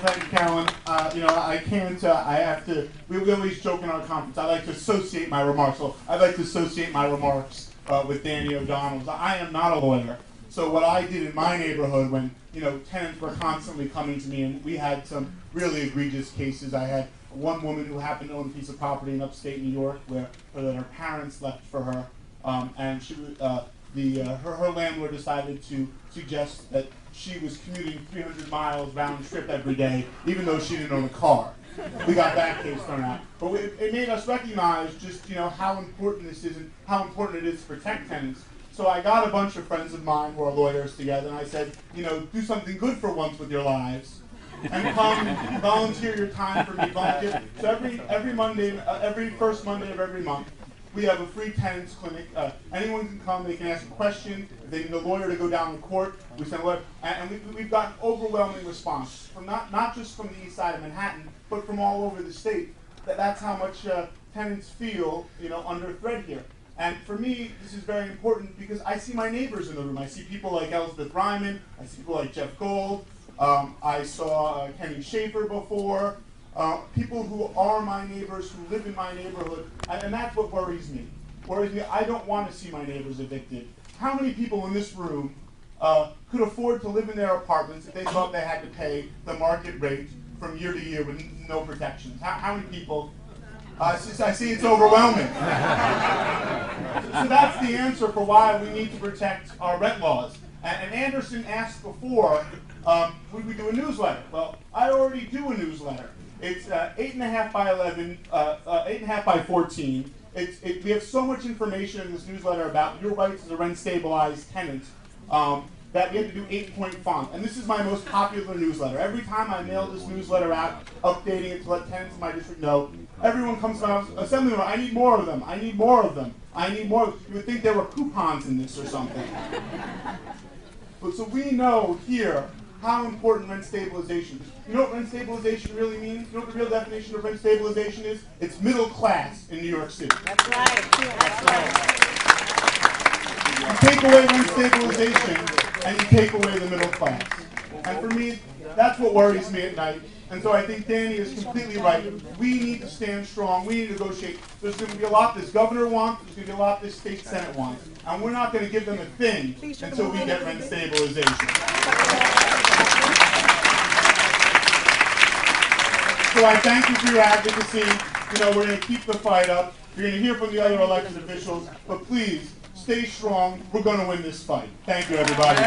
Thank you, Carolyn. I can't, I have to, we always joke in our conference, I like to associate my remarks. So I'd like to associate my remarks with Danny O'Donnell's. I am not a lawyer. So what I did in my neighborhood when, tenants were constantly coming to me, and we had some really egregious cases. I had one woman who happened to own a piece of property in upstate New York where her parents left for her, and she her landlord decided to suggest that she was commuting 300 miles round trip every day, even though she didn't own a car. We got that case thrown out. But it made us recognize just how important this is and how important it is to protect tenants. So I got a bunch of friends of mine who are lawyers together, and I said, do something good for once with your lives, and come volunteer your time for me. Volunteer. So every Monday, every first Monday of every month, we have a free tenants clinic. Anyone can come. They can ask a question. If they need a lawyer to go down to court, we send a lawyer. And we've gotten overwhelming response from not just from the east side of Manhattan, but from all over the state. That's how much tenants feel, under threat here. And for me, this is very important because I see my neighbors in the room. I see people like Elizabeth Ryman. I see people like Jeff Gold. I saw Kenny Schaefer before. People who are my neighbors, who live in my neighborhood, and that's what worries me. I don't want to see my neighbors evicted. How many people in this room could afford to live in their apartments if they thought they had to pay the market rate from year to year with no protections? How many people? I see it's overwhelming. So that's the answer for why we need to protect our rent laws. And Anderson asked before, would we do a newsletter? Well, I already do a newsletter. It's 8.5 by 11, 8.5 by 14. We have so much information in this newsletter about your rights as a rent-stabilized tenant that we had to do 8-point font. And this is my most popular newsletter. Every time I mail this newsletter out, updating it to let tenants in my district know, everyone comes to my assemblyman, I need more of them, I need more of them, I need more. You would think there were coupons in this or something. But so we know here how important rent stabilization is. You know what rent stabilization really means? You know what the real definition of rent stabilization is? It's middle class in New York City. That's right. That's right. You take away rent stabilization and you take away the middle class. And for me, that's what worries me at night. And so I think Danny is completely right. We need to stand strong. We need to negotiate. There's going to be a lot this governor wants. There's going to be a lot this state senate wants. And we're not going to give them a thing until we get rent stabilization. So I thank you for your advocacy. We're going to keep the fight up. You're going to hear from the other elected officials. But please, stay strong. We're going to win this fight. Thank you, everybody.